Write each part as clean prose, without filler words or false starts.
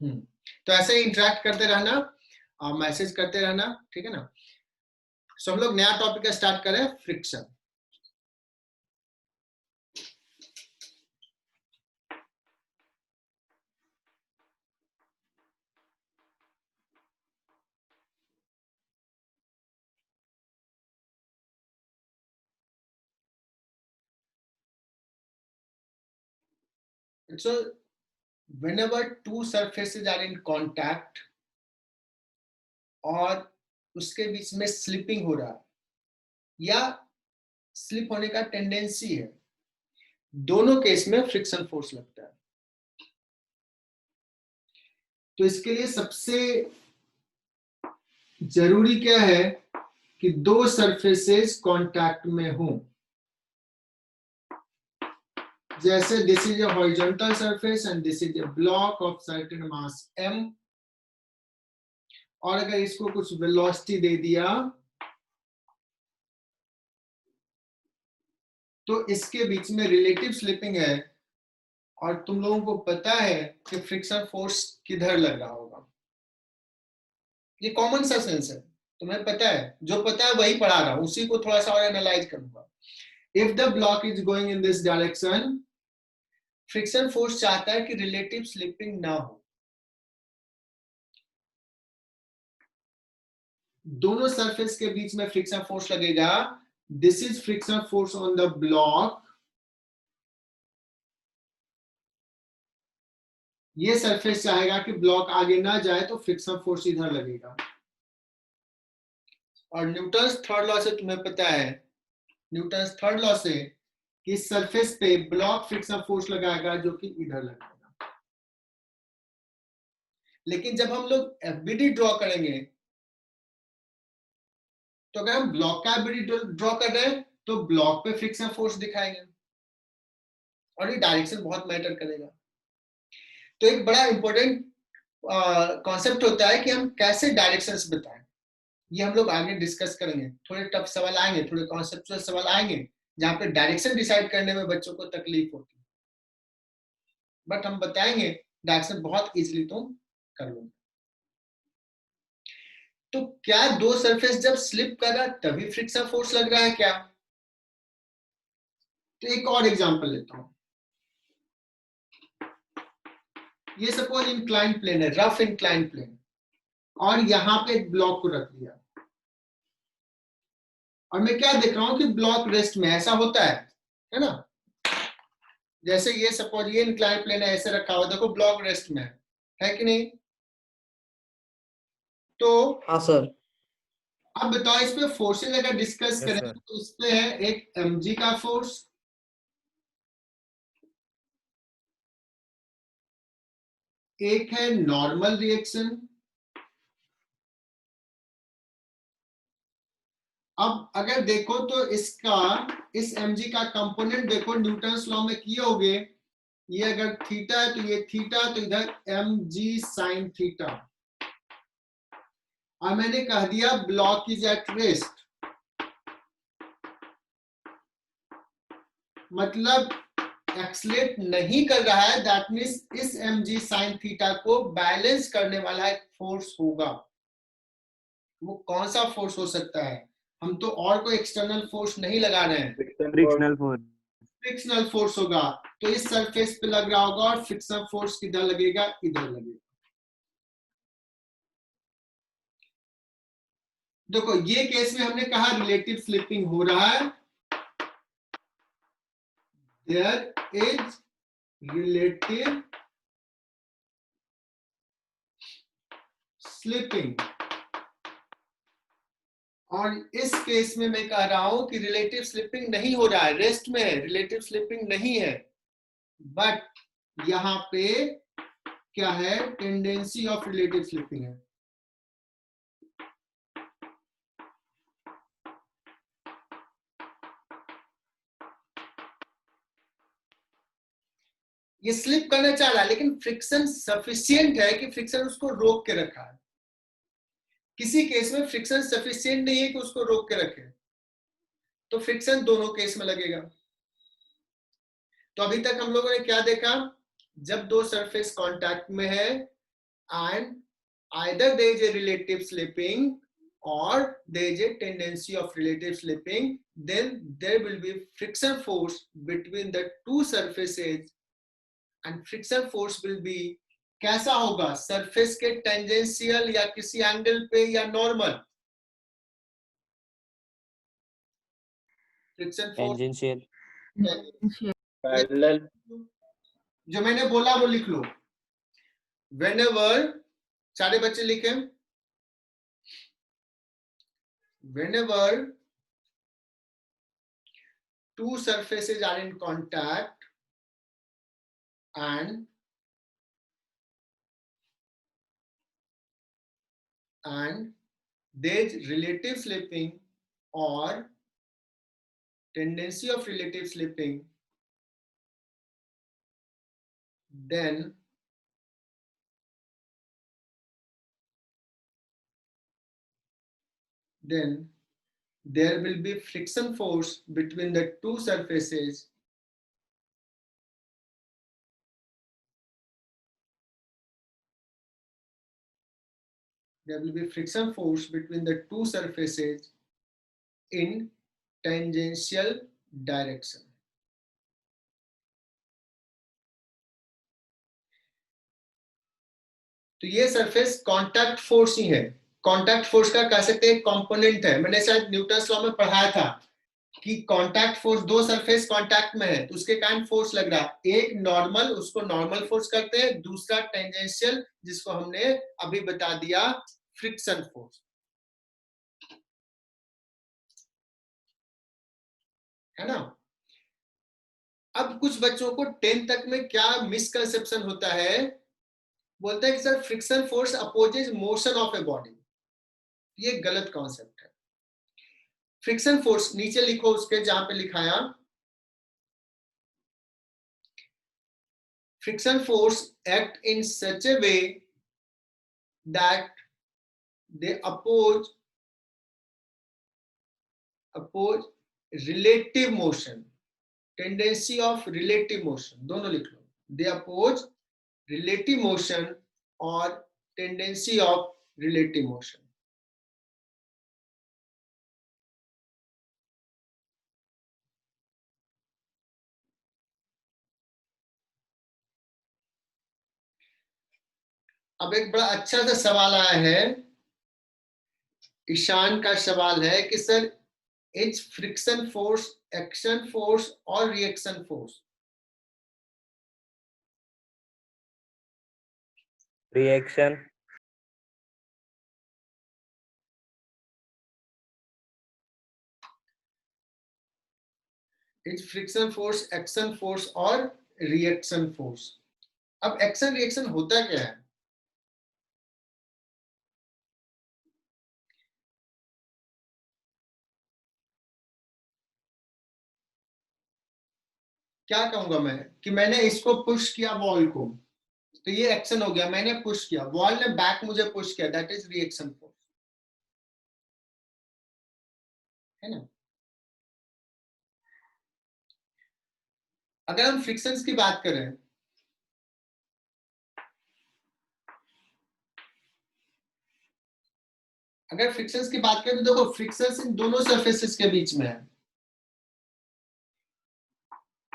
तो ऐसे ही इंटरेक्ट करते रहना, मैसेज करते रहना, ठीक है ना। सो हम लोग नया टॉपिक स्टार्ट करें, friction. So whenever two surfaces are in contact और उसके बीच में स्लिपिंग हो रहा है या स्लिप होने का टेंडेंसी है, दोनों केस में फ्रिक्शन फोर्स लगता है। तो इसके लिए सबसे जरूरी क्या है कि दो सरफेसेस कांटेक्ट में हों। जैसे this is a horizontal surface and this is a block of certain mass m, और अगर इसको कुछ वेलोसिटी दे दिया तो इसके बीच में रिलेटिव स्लिपिंग है, और तुम लोगों को पता है कि फ्रिक्शन फोर्स किधर लग रहा होगा। ये कॉमन सा सेंस है, तुम्हें पता है, जो पता है वही पढ़ा रहा हूं, उसी को थोड़ा सा और एनालाइज करूंगा। If the block is going in this direction, friction force चाहता है कि रिलेटिव स्लिपिंग ना हो। दोनों सरफेस के बीच में फ्रिक्शन फोर्स लगेगा। This is friction force on the block. ये सरफेस चाहेगा कि ब्लॉक आगे ना जाए, तो फ्रिक्शन फोर्स इधर लगेगा। और न्यूटन्स थर्ड लॉ से तुम्हें पता है, न्यूटन्स थर्ड लॉ से, कि इस सरफेस पे ब्लॉक फ्रिक्शन फोर्स लगाएगा जो कि इधर लगेगा। लेकिन जब हम लोग एफबीडी ड्रॉ करेंगे, तो अगर हम ब्लॉक का एफबीडी ड्रॉ कर रहे हैं तो ब्लॉक पे फ्रिक्शन फोर्स दिखाएंगे, और ये डायरेक्शन बहुत मैटर करेगा। तो एक बड़ा इंपॉर्टेंट कॉन्सेप्ट होता है कि हम कैसे डायरेक्शंस बताएं। ये हम लोग आगे डिस्कस करेंगे। थोड़े टफ सवाल आएंगे, थोड़े कॉन्सेप्चुअल सवाल आएंगे, जहां पे डायरेक्शन डिसाइड करने में बच्चों को तकलीफ होती है, बट हम बताएंगे डायरेक्शन बहुत इजीली तुम कर लोगे। तो क्या दो सरफेस जब स्लिप कर रहा है तभी फ्रिक्शन फोर्स लग रहा है क्या? तो एक और एग्जांपल लेता हूं। ये सपोज इंक्लाइन प्लेन है, रफ इंक्लाइन प्लेन, और यहां पे एक ब्लॉक को रख दिया, और मैं क्या देख रहा हूं कि ब्लॉक रेस्ट में, ऐसा होता है ना। जैसे ये सपोज ये इंक्लाइन प्लेन है, ऐसे रखा हुआ, देखो ब्लॉक रेस्ट में है कि नहीं। तो हाँ सर। अब बताओ, इस पे फोर्सेज अगर डिस्कस यस करें सर। तो इस पे है एक mg का फोर्स, एक है नॉर्मल रिएक्शन। अब अगर देखो तो इसका, इस mg का कंपोनेंट देखो, न्यूटन्स लॉ में किए होगे। ये अगर थीटा है तो ये थीटा, तो इधर mg साइन थीटा। और मैंने कह दिया ब्लॉक इज एट रेस्ट, मतलब एक्सलेट नहीं कर रहा है, दैट मींस इस mg साइन थीटा को बैलेंस करने वाला एक फोर्स होगा। वो कौन सा फोर्स हो सकता है? हम तो और कोई एक्सटर्नल फोर्स नहीं लगा रहे हैं, फ्रिक्शनल फोर्स। फ्रिक्शनल फोर्स होगा। तो इस सरफेस पे लग रहा होगा, और फ्रिक्शनल फोर्स किधर लगेगा? इधर लगेगा। देखो ये केस में हमने कहा रिलेटिव स्लिपिंग हो रहा है, देयर इज रिलेटिव स्लिपिंग। और इस केस में मैं कह रहा हूं कि रिलेटिव स्लिपिंग नहीं हो रहा है, रेस्ट में है, रिलेटिव स्लिपिंग नहीं है, बट यहां पे क्या है? टेंडेंसी ऑफ रिलेटिव स्लिपिंग है। ये स्लिप करना चाह रहा है, लेकिन फ्रिक्शन सफिशिएंट है कि फ्रिक्शन उसको रोक के रखा है। किसी केस में फ्रिक्शन सफिशिएंट नहीं है कि उसको रोक के रखे, तो फ्रिक्शन दोनों केस में लगेगा। तो अभी तक हम लोगों ने क्या देखा? जब दो सरफेस कांटेक्ट में है and either there is a relative slipping or there is a tendency of relative slipping, then there will be friction force between the two surfaces, and friction force will be कैसा होगा, surface के tangential या किसी angle पे या normal? Friction force tangential, parallel, जो मैंने बोला वो लिख लो. Whenever, सारे बच्चे लिखें, whenever two surfaces are in contact and there is relative slipping or tendency of relative slipping, then there will be friction force between the two surfaces, there will be friction force between the two surfaces in tangential direction. तो ये surface contact force ही है. Contact force का कह सकते हैं component है. मैंने शायद न्यूटन्स लॉ में पढ़ाया था कि कांटेक्ट फोर्स, दो सरफेस कांटेक्ट में है तो उसके कारण फोर्स लग रहा है. एक नॉर्मल, उसको नॉर्मल फोर्स करते हैं, दूसरा टेंजेंशियल जिसको हमने अभी बता दिया फ्रिक्शन फोर्स, है ना. अब कुछ बच्चों को 10 तक में क्या मिसकंसेप्शन होता है, बोलते हैं कि sir friction force opposes motion of a body. ये गलत कॉन्सेप्ट है. फ्रिक्शन फोर्स नीचे लिखो उसके जहां पे लिखाया, friction force act in such a way that they oppose relative motion, tendency of relative motion, दोनों लिख लो. दे अपोज रिलेटिव मोशन और टेंडेंसी ऑफ रिलेटिव मोशन. अब एक बड़ा अच्छा सा सवाल आया है, ईशान का सवाल है कि sir is friction force action force और reaction force? Reaction, is friction force action force और रिएक्शन फोर्स? अब एक्शन रिएक्शन होता क्या है? क्या कहूंगा मैं कि मैंने इसको पुश किया वॉल को, तो ये एक्शन हो गया. मैंने पुश किया, वॉल ने बैक मुझे पुश किया, दैट इज रिएक्शन फोर्स, है ना. अगर हम फ्रिक्शंस की बात करें, अगर फ्रिक्शंस की बात करें तो देखो फ्रिक्शंस इन दोनों सरफेसेस के बीच में है.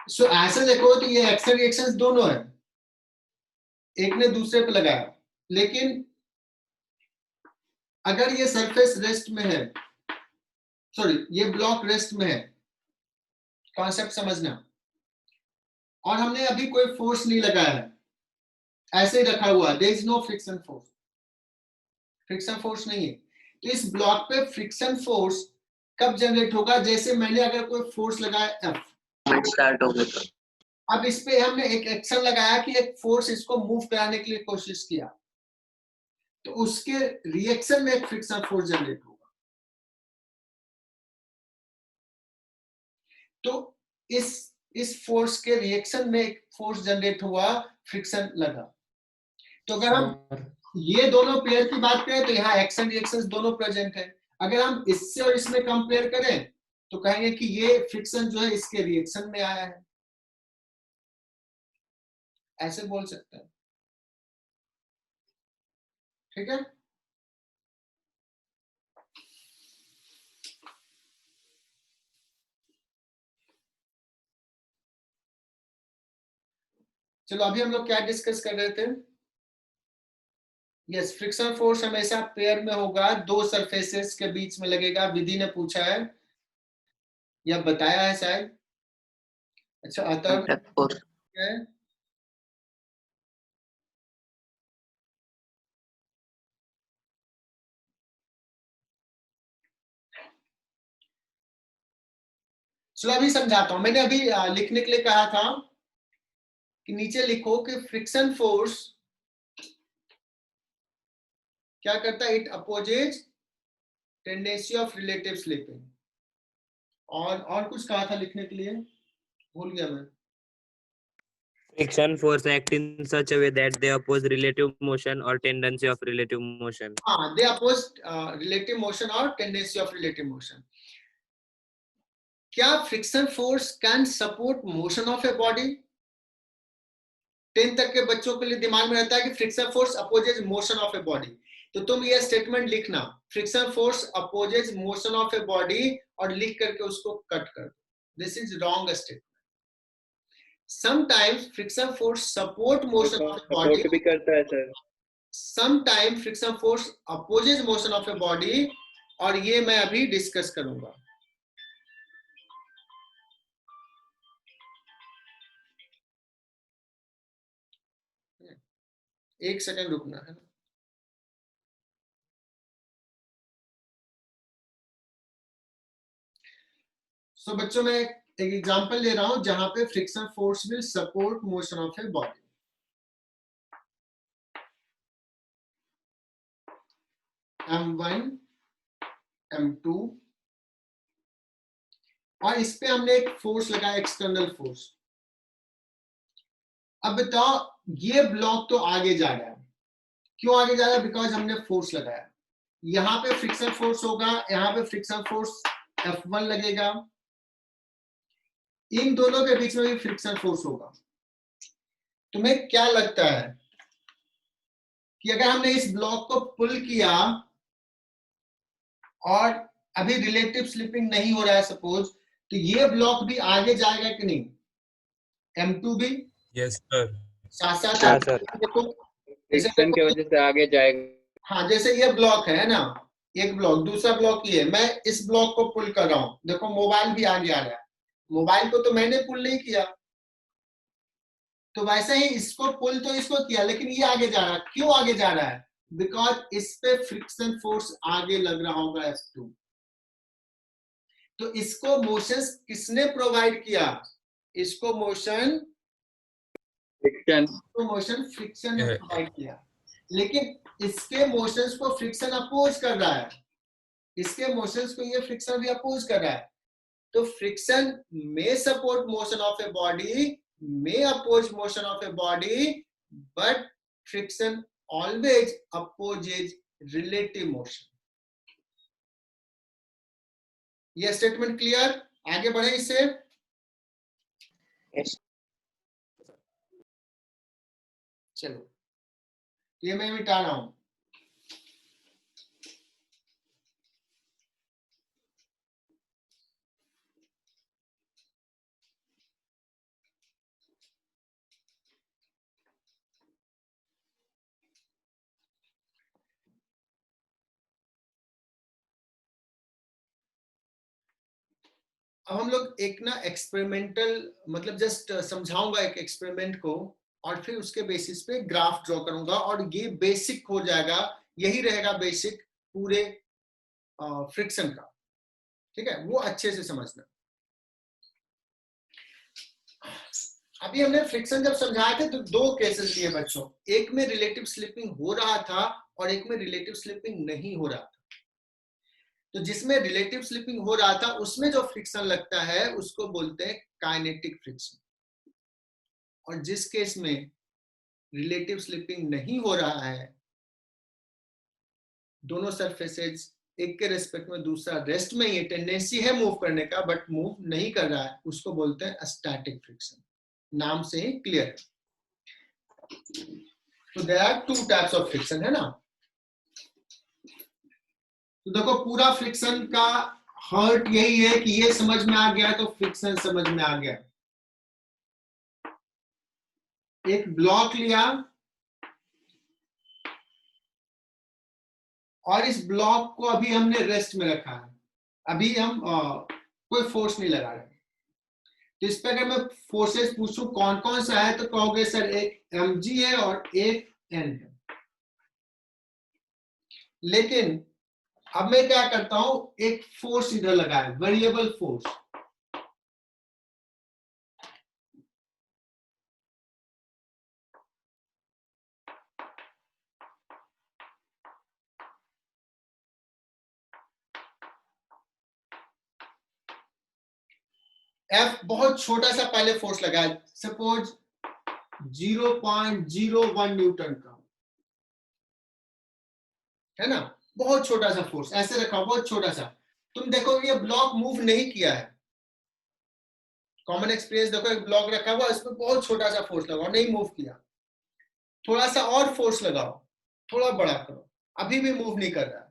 सो ऐसे देखो तो ये एक्शन रिएक्शंस दोनों है, एक ने दूसरे पे लगाया. लेकिन अगर ये सरफेस रेस्ट में है, सॉरी ये ब्लॉक रेस्ट में है, कॉन्सेप्ट समझना, और हमने अभी कोई फोर्स नहीं लगाया है, ऐसे ही रखा हुआ, there is no friction force, friction force नहीं है. तो इस ब्लॉक पे फ्रिक्शन फोर्स कब जनरेट होगा? जैसे मैंने अगर कोई फोर्स लगाया F, स्टार्ट हो गया. अब इस पे हमने एक एक्शन लगाया कि एक फोर्स इसको मूव कराने के लिए कोशिश किया, तो उसके रिएक्शन में एक फ्रिक्शन फोर्स जनरेट होगा. तो इस फोर्स के रिएक्शन में एक फोर्स जनरेट हुआ, फ्रिक्शन लगा. तो अगर हम ये दोनों पेयर की बात करें तो यहाँ एक्शन रिएक्शन दोनों प्रेजेंट है. अगर हम इससे और इसमें कंपेयर करें तो कहेंगे कि ये फ्रिक्शन जो है इसके रिएक्शन में आया है, ऐसे बोल सकते हैं. ठीक है। चलो अभी हम लोग क्या डिस्कस कर रहे थे? यस, फ्रिक्शन फोर्स हमेशा पेयर में होगा, दो सरफेसेस के बीच में लगेगा। विधि ने पूछा है या बताया है शायद। अच्छा अतः है चलो अभी समझाता हूं। मैंने अभी लिखने के लिए कहा था कि नीचे लिखो कि फ्रिक्शन फोर्स क्या करता है? It opposes tendency of relative slipping. और कुछ कहा था लिखने के लिए, भूल गया मैं। Friction force act in such a way that they oppose relative motion or tendency of relative motion. हाँ, दे अपोज रिलेटिव मोशन और टेंडेंसी ऑफ रिलेटिव मोशन। क्या friction force can support motion of a body? 10 तक के बच्चों के लिए दिमाग में रहता है कि friction force opposes motion of a body. तो तुम ये स्टेटमेंट लिखना, friction force opposes motion of a body, और लिख करके उसको कट कर दो। This is wrong statement. Sometimes friction force support motion of a body, support भी करता है sir. Sometime friction force opposes motion of a body, और ये मैं अभी डिस्कस करूंगा। एक सेकंड रुकना है। सो बच्चों में एक एग्जांपल ले रहा हूं जहां पे friction force will support motion of a body. M1 M2, और इस पे हमने एक फोर्स लगाया, एक्सटर्नल फोर्स। अब बताओ ये ब्लॉक तो आगे जा रहा है, क्यों आगे जा रहा है? बिकॉज हमने फोर्स लगाया। यहां पे फ्रिक्शन फोर्स होगा, यहां पे फ्रिक्शन फोर्स F1 लगेगा, इन दोनों के बीच में भी फ्रिक्शन फोर्स होगा। तुम्हें क्या लगता है कि अगर हमने इस ब्लॉक को पुल किया और अभी रिलेटिव स्लिपिंग नहीं हो रहा है सपोज, तो ये ब्लॉक भी आगे जाएगा कि नहीं? M2 भी यस सर। साथ हाँ साथ सर। देखो, फ्रिक्शन की वजह से आगे जाएगा। हाँ जैसे ये ब्लॉक है ना, एक ब्लॉक, दूसरा ब्लॉक ये, मैं इस ब्लॉक को पुल कर रहा हूं, देखो मोबाइल भी आगे आ रहा है। मोबाइल को तो मैंने पुल नहीं किया, तो वैसे ही इसको पुल तो इसको किया, लेकिन ये आगे जा रहा है। क्यों आगे जा रहा है? बिकॉज इस पे फ्रिक्शन फोर्स आगे लग रहा होगा F2। तो इसको मोशन किसने प्रोवाइड किया? इसको मोशन फ्रिक्शन ने प्रोवाइड किया, लेकिन इसके मोशंस को फ्रिक्शन अपोज कर रहा है, इसके मोशंस को ये फ्रिक्शन भी अपोज कर रहा है। तो friction may support motion of a body, may oppose motion of a body, but friction always opposes relative motion। ये स्टेटमेंट क्लियर? आगे बढ़े इससे। Yes. चलो ये मैं मिटा रहा हूं। अब हम लोग एक ना एक्सपेरिमेंटल, मतलब जस्ट समझाऊंगा एक एक्सपेरिमेंट को, और फिर उसके बेसिस पे ग्राफ ड्रॉ करूंगा, और ये बेसिक हो जाएगा, यही रहेगा बेसिक पूरे फ्रिक्शन का। ठीक है, वो अच्छे से समझना। अभी हमने फ्रिक्शन जब समझाए थे तो दो केसेस लिए बच्चों, एक में रिलेटिव स्लिपिंग हो रहा था और एक में रिलेटिव स्लिपिंग नहीं हो रहा था। तो जिसमें रिलेटिव स्लिपिंग हो रहा था उसमें जो फ्रिक्शन लगता है उसको बोलते हैं काइनेटिक फ्रिक्शन, और जिस केस में रिलेटिव स्लिपिंग नहीं हो रहा है, दोनों सरफेसेज एक के रेस्पेक्ट में दूसरा रेस्ट में, ये टेंडेंसी है मूव करने का बट मूव नहीं कर रहा है, उसको बोलते हैं स्टैटिक फ्रिक्शन। नाम से ही क्लियर। तो there are two types of friction, है ना। तो देखो पूरा फ्रिक्शन का हर्ट यही है कि ये समझ में आ गया तो फ्रिक्शन समझ में आ गया। एक ब्लॉक लिया और इस ब्लॉक को अभी हमने रेस्ट में रखा है, अभी हम कोई फोर्स नहीं लगा रहे। तो इस पे अगर मैं फोर्सेस पूछूं कौन कौन सा है तो कहोगे सर एक mg है और एक n है। लेकिन अब मैं क्या करता हूं, एक फोर्स इधर लगाया, वेरिएबल फोर्स। F बहुत छोटा सा पहले फोर्स लगाया, सपोज 0.01 न्यूटन का, है ना, बहुत छोटा सा फोर्स ऐसे रखा, बहुत छोटा सा। तुम देखोगे ये ब्लॉक मूव नहीं किया है। कॉमन एक्सपीरियंस देखो, एक ब्लॉक रखा हुआ, इसमें बहुत छोटा सा फोर्स लगाओ, नहीं मूव किया। थोड़ा सा और फोर्स लगाओ, थोड़ा बड़ा करो, अभी भी मूव नहीं कर रहा है।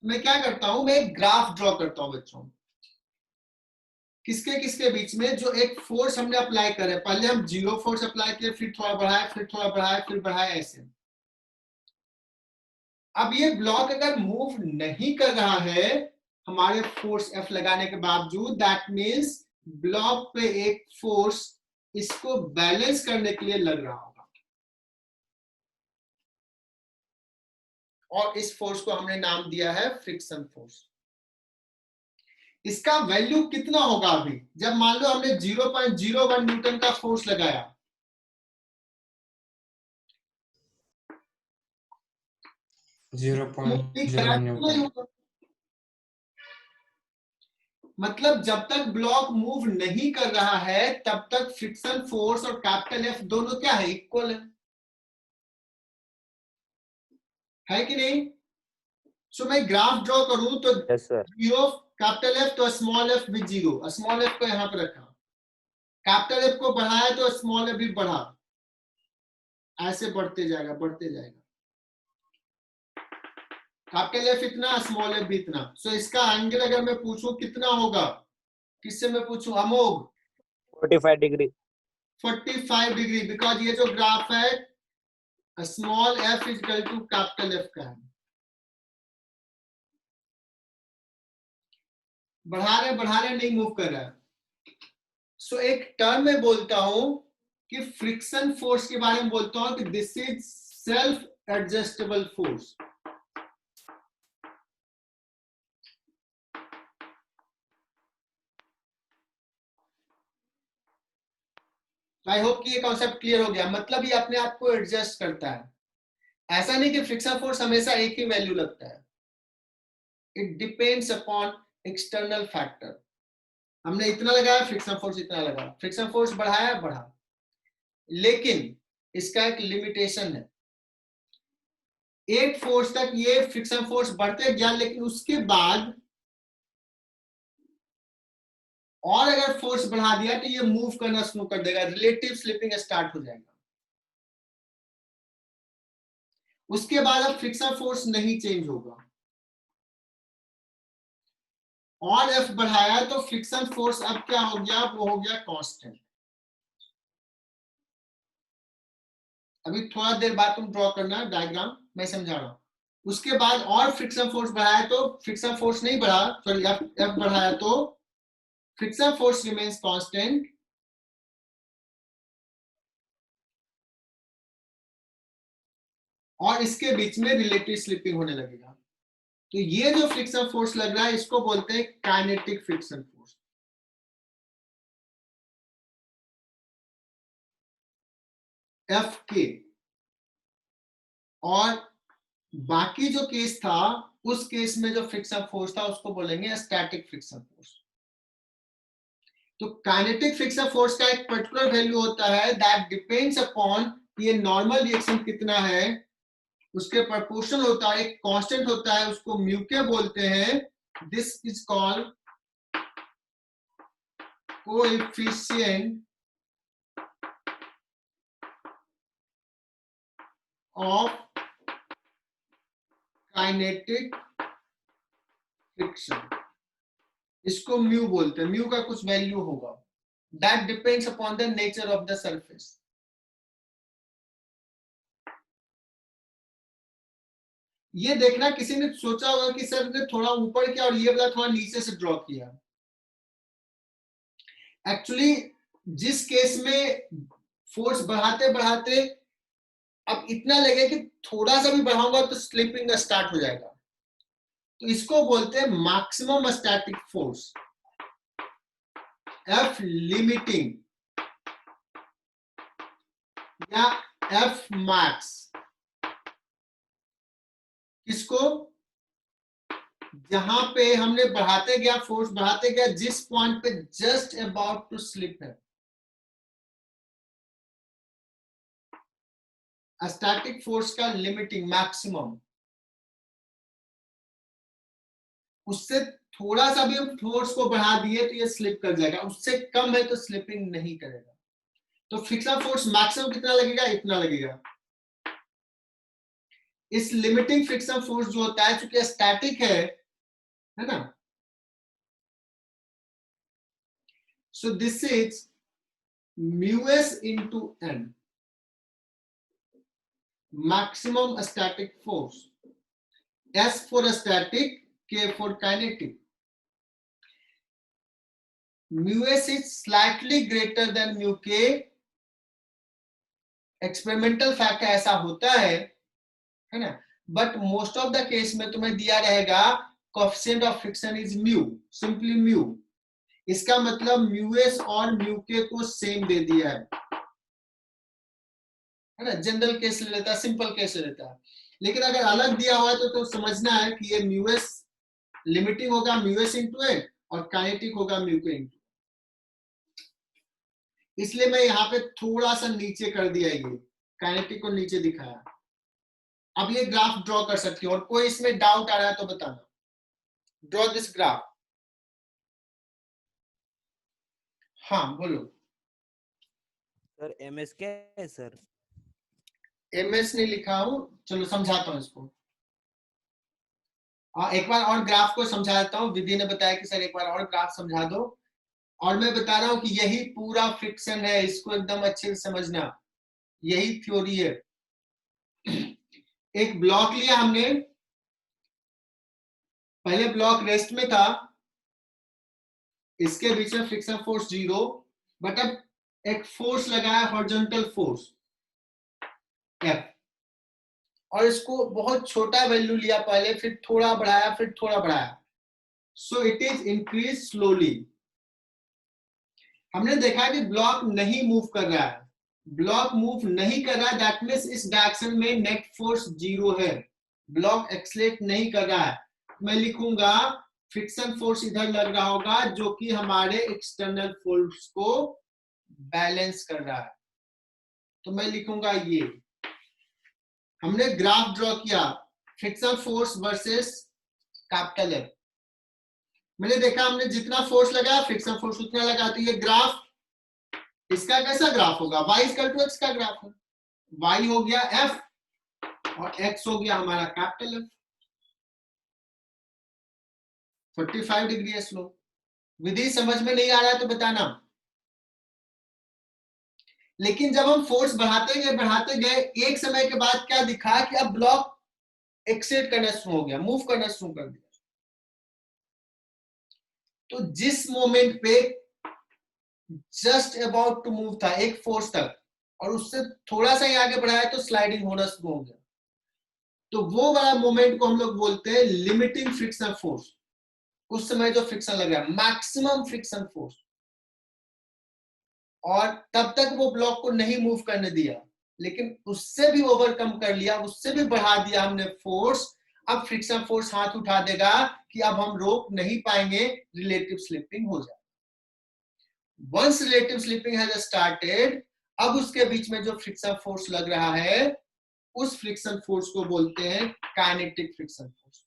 मैं क्या करता हूं, मैं एक ग्राफ ड्रॉ करता हूं बच्चों, किसके किसके बीच में, जो एक फोर्स हमने अप्लाई करे, पहले हम जीरो फोर्स अप्लाई किए, फिर थोड़ा बढ़ाए, फिर थोड़ा बढ़ाए, फिर बढ़ाए, ऐसे। अब ये ब्लॉक अगर मूव नहीं कर रहा है हमारे फोर्स F लगाने के बावजूद, दैट मींस ब्लॉक पे एक फोर्स इसको बैलेंस करने के लिए लग रहा होगा, और इस फोर्स को हमने नाम दिया है फ्रिक्शन फोर्स। इसका वैल्यू कितना होगा अभी, जब मान लो हमने 0.01 न्यूटन का फोर्स लगाया, 0.01 न्यूटन। मतलब जब तक ब्लॉक मूव नहीं कर रहा है तब तक फ्रिक्शन फोर्स और कैपिटल F दोनों क्या है, इक्वल है कि नहीं। सो मैं ग्राफ ड्रॉ करूं तो yes sir. Zero capital F तो स्मॉल f भी जीरो, स्मॉल f को यहां पर रखा, कैपिटल F को बढ़ाया तो स्मॉल f भी बढ़ा, ऐसे बढ़ते जाएगा बढ़ते जाएगा, कैपिटल F इतना, स्मॉल f भी इतना। सो इसका एंगल अगर मैं पूछूं कितना होगा, किससे मैं पूछूं, अमोघ 45 डिग्री। 45 डिग्री, बिकॉज ये जो ग्राफ है small f equal to capital F का है। बढ़ा रहे नहीं मूव कर रहा है। सो एक टर्म में बोलता हूं कि फ्रिक्शन फोर्स के बारे में बोलता हूं कि this is self adjustable force. I hope कि ये कॉन्सेप्ट क्लियर हो गया, मतलब ये अपने आप को एडजस्ट करता है, ऐसा नहीं कि फ्रिक्शन फोर्स हमेशा एक ही वैल्यू लगता है, it depends upon external factor. हमने इतना लगाया फ्रिक्शन फोर्स इतना लगा, फ्रिक्शन फोर्स बढ़ाया बढ़ा, लेकिन इसका एक लिमिटेशन है, एक फोर्स तक ये फ्रिक्शन फोर्स बढ़ते गया, लेकिन उसके बाद और अगर फोर्स बढ़ा दिया तो ये मूव करना शुरू कर देगा, रिलेटिव स्लिपिंग स्टार्ट हो जाएगा। उसके बाद अब फ्रिक्शन फोर्स नहीं चेंज होगा, और एफ बढ़ाया तो फ्रिक्शन फोर्स अब क्या हो गया, वो हो गया कांस्टेंट। अभी थोड़ा देर बाद तुम ड्रॉ करना डायग्राम, मैं समझा रहा हूं। उसके बाद और फ्रिक्शन फोर्स बढ़ाया तो फ्रिक्शन फोर्स नहीं बढ़ा, सॉरी एफ बढ़ाया तो फ्रिक्शन फोर्स रिमेन्स कांस्टेंट, और इसके बीच में रिलेटिव स्लिपिंग होने लगेगा। तो ये जो फ्रिक्शन फोर्स लग रहा है इसको बोलते हैं काइनेटिक फ्रिक्शन फोर्स। एफ के, और बाकी जो केस था उस केस में जो फ्रिक्शन फोर्स था उसको बोलेंगे स्टैटिक फ्रिक्शन फोर्स। तो काइनेटिक फ्रिक्शन फोर्स का एक पर्टिकुलर वैल्यू होता है दैट डिपेंड्स अपॉन ये नॉर्मल रिएक्शन कितना है, उसके प्रोपोर्शनल होता है, एक कांस्टेंट होता है उसको म्यू के बोलते हैं। This is called coefficient of kinetic friction, इसको म्यू बोलते हैं। म्यू का कुछ वैल्यू होगा, that depends upon the nature of the surface. ये देखना, किसी ने सोचा होगा कि सर ने थोड़ा ऊपर किया और ये वाला थोड़ा नीचे से ड्रॉ किया। एक्चुअली जिस केस में फोर्स बढ़ाते बढ़ाते अब इतना लगे कि थोड़ा सा भी बढ़ाऊंगा तो स्लिपिंग स्टार्ट हो जाएगा, तो इसको बोलते हैं maximum static force, F limiting या एफ मैक्स। किसको? जहां पे हमने बढ़ाते गया, फोर्स बढ़ाते गया, जिस पॉइंट पे जस्ट अबाउट टू स्लिप है, स्टैटिक फोर्स का लिमिटिंग मैक्सिमम, उससे थोड़ा सा भी हम फोर्स को बढ़ा दिए तो ये स्लिप कर जाएगा, उससे कम है तो स्लिपिंग नहीं करेगा। तो फ्रिक्शन फोर्स मैक्सिमम कितना लगेगा? इतना लगेगा। इस लिमिटिंग फ्रिक्शन फोर्स जो होता है, चूंकि स्टैटिक है ना, so this is mu S into N, maximum static force. S for static, K for kinetic. Mu S is slightly greater than mu K. Experimental fact ऐसा होता है ना, but most of the case में तुम्हें दिया रहेगा coefficient of friction is mu, simply mu. इसका मतलब म्यू एस और म्यू के को सेम दे दिया है ना। जनरल केस ले लेता है, सिंपल केस ले लेता है। लेकिन अगर अलग दिया हुआ है तो समझना है कि ये म्यू एस लिमिटिंग होगा म्यू एस इंटू एन और काइनेटिक होगा म्यू के इंटू। इसलिए मैं यहाँ पे थोड़ा सा नीचे कर दिया, ये काइनेटिक को नीचे दिखाया। अब ये ग्राफ ड्रॉ कर सकती हो, और कोई इसमें डाउट आ रहा है तो बताना। Draw this graph. हाँ बोलो। सर एमएस क्या है सर? एमएस नहीं लिखा हूं, चलो समझाता हूं इसको। एक बार और ग्राफ को समझा देता हूँ। विधि ने बताया कि सर एक बार और ग्राफ समझा दो, और मैं बता रहा हूं कि यही पूरा फ्रिक्शन है, इसको एकदम अच्छे से समझना, यही थ्योरी है। एक ब्लॉक लिया हमने, पहले ब्लॉक रेस्ट में था, इसके बीच में फ्रिक्शन फोर्स 0, बट अब एक फोर्स लगाया, हॉरिजॉन्टल फोर्स F, और इसको बहुत छोटा वैल्यू लिया पहले, फिर थोड़ा बढ़ाया, फिर थोड़ा बढ़ाया, so it is increase slowly. हमने देखा कि ब्लॉक नहीं मूव कर रहा है, ब्लॉक मूव नहीं कर रहा है, दैट मींस इस डायरेक्शन में नेट फोर्स 0 है, ब्लॉक एक्सलेट नहीं कर रहा है। मैं लिखूंगा फ्रिक्शन फोर्स इधर लग रहा होगा, जो कि हमारे एक्सटर्नल फोर्स को बैलेंस कर रहा है। तो मैं लिखूंगा ये, हमने ग्राफ ड्रॉ किया friction force versus capital F. मैंने देखा हमने जितना फोर्स लगाया फ्रिक्शन फोर्स उतना लगा, तो ये ग्राफ, इसका कैसा ग्राफ होगा? y इक्वल टू x का ग्राफ है। y हो गया f और x हो गया हमारा कैपिटल F। 45 डिग्री है स्लोप। विधि समझ में नहीं आ रहा है तो बताना। लेकिन जब हम फोर्स बढ़ाते गए, एक समय के बाद क्या दिखा कि अब ब्लॉक एक्सेट करना शुरू हो गया, मूव करना शुरू कर दिया। तो जिस मोमेंट पे जस्ट अबाउट टू मूव था एक फोर्स तक, और उससे थोड़ा सा ही आगे बढ़ाया तो स्लाइडिंग होना शुरू हो गया, तो वो वाला मोमेंट को हम लोग बोलते हैं लिमिटिंग फ्रिक्शन फोर्स। उस समय जो फ्रिक्शन लग रहा है, मैक्सिमम फ्रिक्शन फोर्स, और तब तक वो ब्लॉक को नहीं मूव करने दिया, लेकिन उससे भी ओवरकम कर लिया, उससे भी बढ़ा दिया हमने फोर्स। अब फ्रिक्शन फोर्स हाथ उठा देगा कि अब हम रोक नहीं पाएंगे, रिलेटिव स्लिपिंग हो जाए। Once relative slipping has started, अब उसके बीच में जो फ्रिक्शन फोर्स लग रहा है, उस फ्रिक्शन फोर्स को बोलते हैं काइनेटिक फ्रिक्शन फोर्स।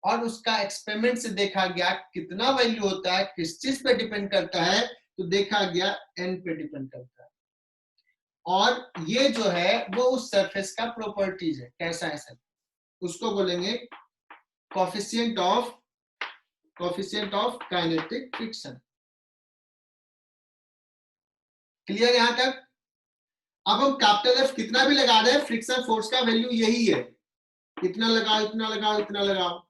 और उसका एक्सपेरिमेंट से देखा गया कितना वैल्यू होता है, किस चीज पे डिपेंड करता है, तो देखा गया n पे डिपेंड करता है। और ये जो है वो उस सरफेस का प्रॉपर्टीज है, कैसा है सरफेस। उसको बोलेंगे coefficient of kinetic friction. Clear यहां तक? अब हम कैपिटल एफ कितना भी लगा रहे हैं, फ्रिक्शन फोर्स का वैल्यू यही है, इतना लगाओ इतना लगाओ इतना लगाओ।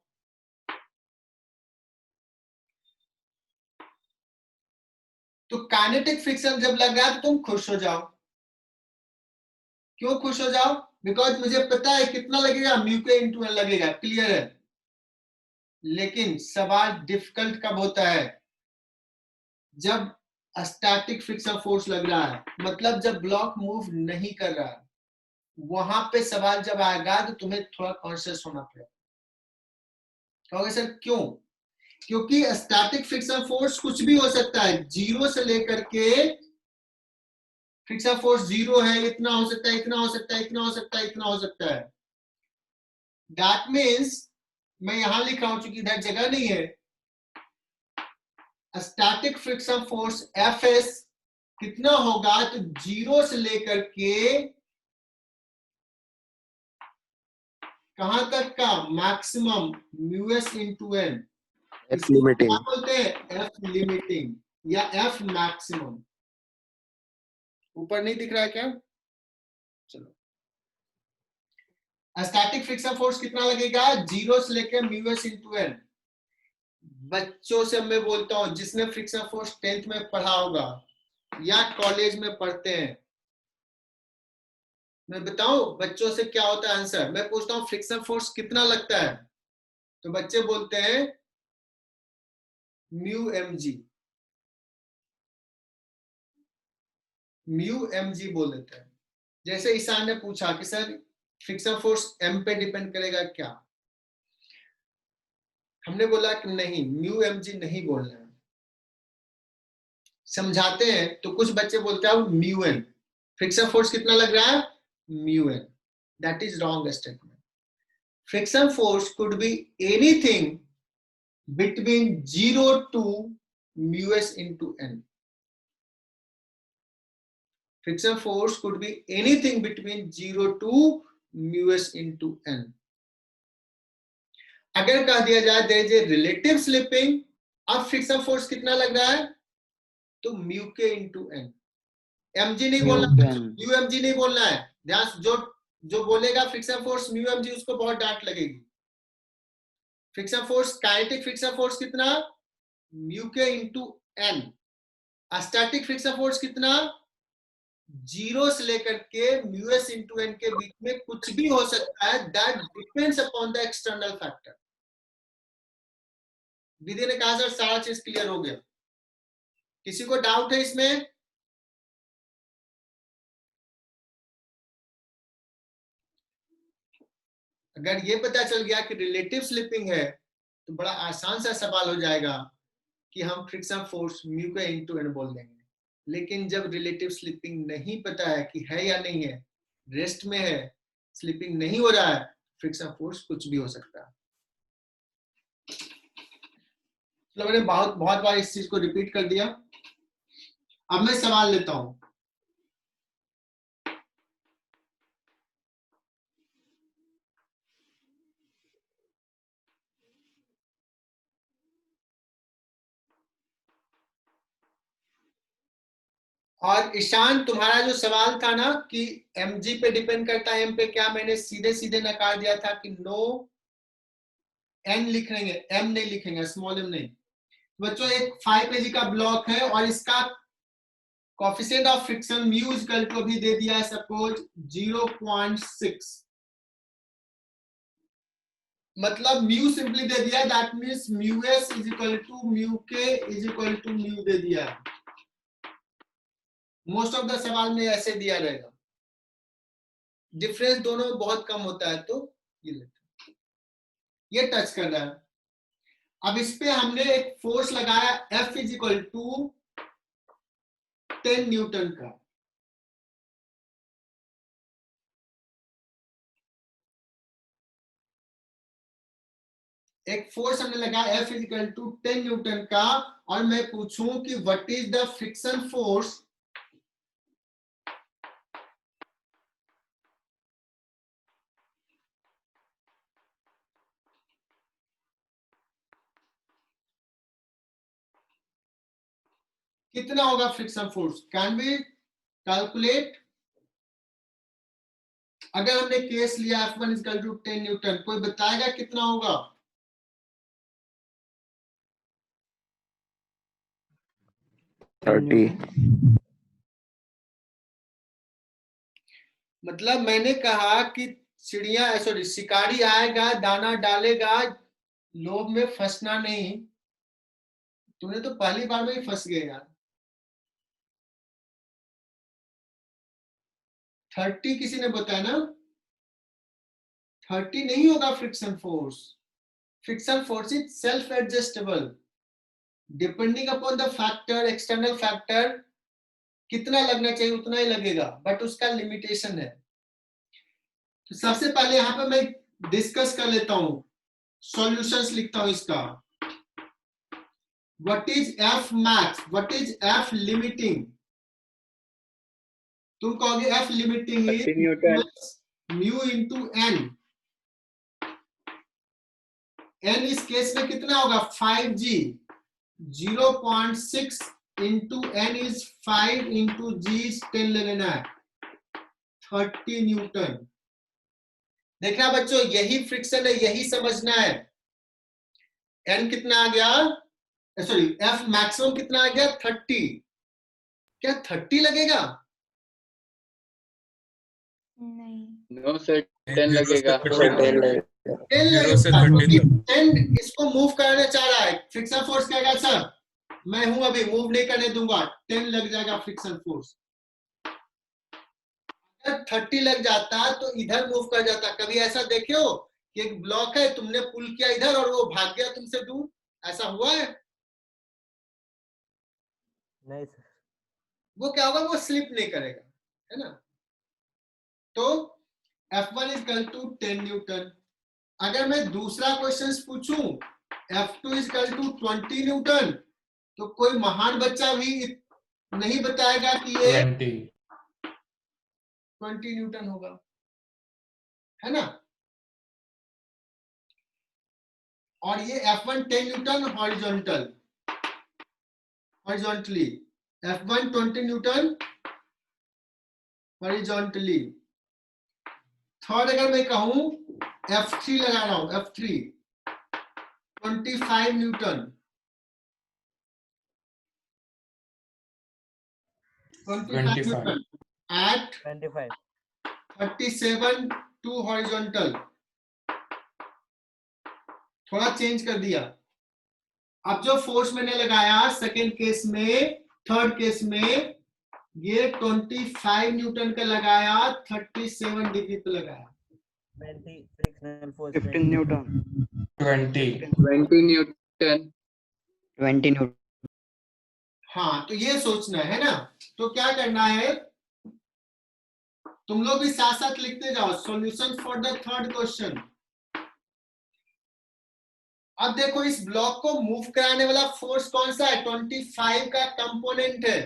तो काइनेटिक फ्रिक्शन जब लग रहा है तो तुम खुश हो जाओ। क्यों खुश हो जाओ? बिकॉज मुझे पता है कितना लगेगा, म्यू के इंटू एन लगेगा। क्लियर है? लेकिन सवाल डिफिकल्ट कब होता है? जब स्टैटिक फ्रिक्शन फोर्स लग रहा है, मतलब जब ब्लॉक मूव नहीं कर रहा है, वहां पे सवाल जब आएगा तो तुम्हें थोड़ा कॉन्शियस होना पड़ेगा। कहोगे सर क्यों? क्योंकि स्टैटिक फ्रिक्शन फोर्स कुछ भी हो सकता है, जीरो से लेकर के फ्रिक्शन फोर्स जीरो है, इतना हो सकता है, इतना हो सकता है, इतना हो सकता है, इतना हो सकता है। दैट मीन्स मैं यहां लिख रहा हूं चूंकि इधर जगह नहीं है, static friction force F S कितना होगा, तो जीरो से लेकर के कहां तक का maximum mu S into N, F limiting. क्या बोलते हैं? एफ लिमिटिंग या एफ मैक्सिमम। ऊपर नहीं दिख रहा है क्या? चलो, स्टैटिक फ्रिक्शन फोर्स कितना लगेगा, जीरो से लेकर म्यू एस इंटू एन। बच्चों से मैं बोलता हूं, जिसने फ्रिक्शन फोर्स 10th में पढ़ा होगा या कॉलेज में पढ़ते हैं, मैं बताऊं बच्चों से क्या होता है आंसर? मैं पूछता हूं फ्रिक्शन फोर्स कितना लगता है, तो बच्चे बोलते हैं mu M G, mu M G बोल देते हैं। जैसे ईशान ने पूछा कि सर फ्रिक्शन फोर्स एम पे डिपेंड करेगा क्या, हमने बोला कि नहीं, म्यू एम जी नहीं बोलना है। समझाते हैं तो कुछ बच्चे बोलते हैं म्यू एन, फ्रिक्शन फोर्स कितना लग रहा है, mu N. That is wrong statement. Friction force could be anything between 0 to mu s into n. Friction force could be anything between 0 to mu s into n. अगर कह दिया जाए there is a relative slipping, अब friction force कितना लग रहा है, तो mu K into N. mg नहीं बोलना, म्यू mg नहीं बोलना है। ध्यान, जो बोलेगा फ्रिक्शन फोर्स म्यू mg उसको बहुत डांट लगेगी। Friction force, kinetic friction force कितना, mu K into N. Static friction force कितना, जीरो से लेकर के म्यू एस इंटू एन के बीच में कुछ भी हो सकता है, that depends upon the external factor. Vidhi ने कहा सर सारा चीज क्लियर हो गया, किसी को डाउट है इसमें? अगर ये पता चल गया कि रिलेटिव स्लिपिंग है तो बड़ा आसान सा सवाल हो जाएगा कि हम फ्रिक्शन फोर्स म्यू का इंटू एन बोल देंगे। लेकिन जब रिलेटिव स्लिपिंग नहीं पता है कि है या नहीं है, रेस्ट में है, स्लिपिंग नहीं हो रहा है, फ्रिक्शन फोर्स कुछ भी हो सकता है। तो मैंने बहुत बार इस चीज को रिपीट कर दिया। अब मैं सवाल लेता हूं, और ईशान तुम्हारा जो सवाल था ना कि mg पे डिपेंड करता है m पे, क्या मैंने सीधे सीधे नकार दिया था कि नो, n लिखेंगे, m नहीं लिखेंगे, स्मॉल m नहीं। बच्चों एक 5 kg का ब्लॉक है और इसका coefficient of friction mu equal to भी दे दिया है सपोज 0.6, मतलब म्यू सिंपली दे दिया, that means mu S is equal to mu K is equal to mu दे दिया। मोस्ट ऑफ द सवाल में ऐसे दिया रहेगा, डिफरेंस दोनों में बहुत कम होता है, तो ये लेते, ये टच कर रहा है। अब इस पे हमने एक फोर्स लगाया F is equal to 10 newton का। एक फोर्स हमने लगाया F is equal to 10 newton का, और मैं पूछूं कि what is the friction force कितना होगा friction force? Can be calculate? अगर हमने केस लिया F1 is equal to 10 Newton, कोई बताएगा कितना होगा? 30। मतलब मैंने कहा कि चिड़िया सॉरी शिकारी आएगा, दाना डालेगा, लोभ में फंसना नहीं। तूने तो पहली बार में ही फंस गए यार। 30 किसी ने बताया ना? 30 नहीं होगा friction force. Friction force is self adjustable depending upon the factor, external factor. कितना लगना चाहिए उतना ही लगेगा, बट उसका लिमिटेशन है। तो सबसे पहले यहाँ पे मैं डिस्कस कर लेता हूं, सॉल्यूशंस लिखता हूं इसका। What is F max, what is F limiting? तुम कहोगे F limiting is 30 newton. Mu into N. N इस केस में कितना होगा? 5g। 0.6 into N is 5 into G 10 ले लेना है, 30 न्यूटन। देखना बच्चों, यही फ्रिक्शन है, यही समझना है। एन कितना आ गया? सॉरी एफ मैक्सिमम कितना आ गया? 30। क्या 30 लगेगा? नहीं, 9 से 10 लगेगा। 10 लगेगा। 10 इसको मूव करना चाह रहा है, फ्रिक्शन फोर्स कहेगा सर मैं हूं अभी मूव नहीं करने दूंगा, 10 लग जाएगा फ्रिक्शन फोर्स। अगर 30 लग जाता तो इधर मूव कर जाता। कभी ऐसा देखे हो कि एक ब्लॉक है, तुमने पुल किया इधर और वो भाग गया तुमसे दूर? ऐसा हुआ है? नहीं सर। वो क्या होगा? वो स्लिप नहीं करेगा, है ना? तो F1 is equal to 10 Newton. अगर मैं दूसरा क्वेश्चन पूछूं F2 is equal to 20 Newton, तो कोई महान बच्चा भी नहीं बताएगा कि ये 20 न्यूटन होगा, है ना? और ये F1 10 newton horizontally, F1 20 newton horizontally. Third अगर मैं कहूं F3 लगा रहा हूं, F3 25 newton, 25 newton at 25। 37 to horizontal. थोड़ा चेंज कर दिया। अब जो फोर्स मैंने लगाया सेकेंड केस में, थर्ड केस में, ये 25 न्यूटन का लगाया, 37 डिग्री पे लगाया। 20 frictional force 15 Newton. 20 20 Newton. 20 Newton. हाँ, तो ये सोचना है ना। तो क्या करना है, तुम लोग भी साथ साथ लिखते जाओ solution for the third question. अब देखो इस ब्लॉक को मूव कराने वाला फोर्स कौन सा है? 25 का कंपोनेंट है।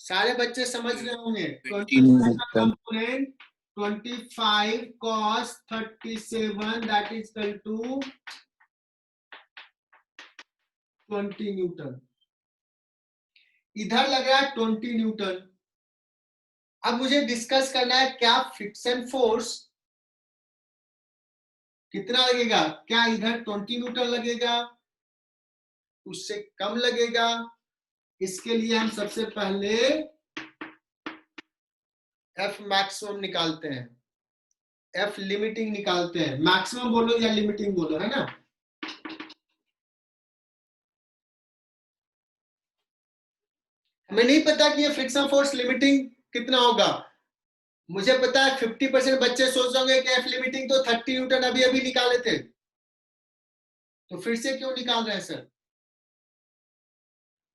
सारे बच्चे समझ रहे होंगे। 25 का component 25 cos 37 that is equal to 20 newton. इधर लग रहा है 20 न्यूटन। अब मुझे डिस्कस करना है क्या फ्रिक्शन फोर्स कितना लगेगा? क्या इधर 20 न्यूटन लगेगा, उससे कम लगेगा? इसके लिए हम सबसे पहले एफ मैक्सिमम निकालते हैं, एफ लिमिटिंग निकालते हैं। मैक्सिमम बोलो या लिमिटिंग बोलो, है ना? हमें नहीं पता कि ये फ्रिक्शन फोर्स लिमिटिंग कितना होगा। मुझे पता है 50% बच्चे सोच होंगे कि एफ लिमिटिंग तो 30 न्यूटन अभी अभी निकाले थे, तो फिर से क्यों निकाल रहे हैं सर?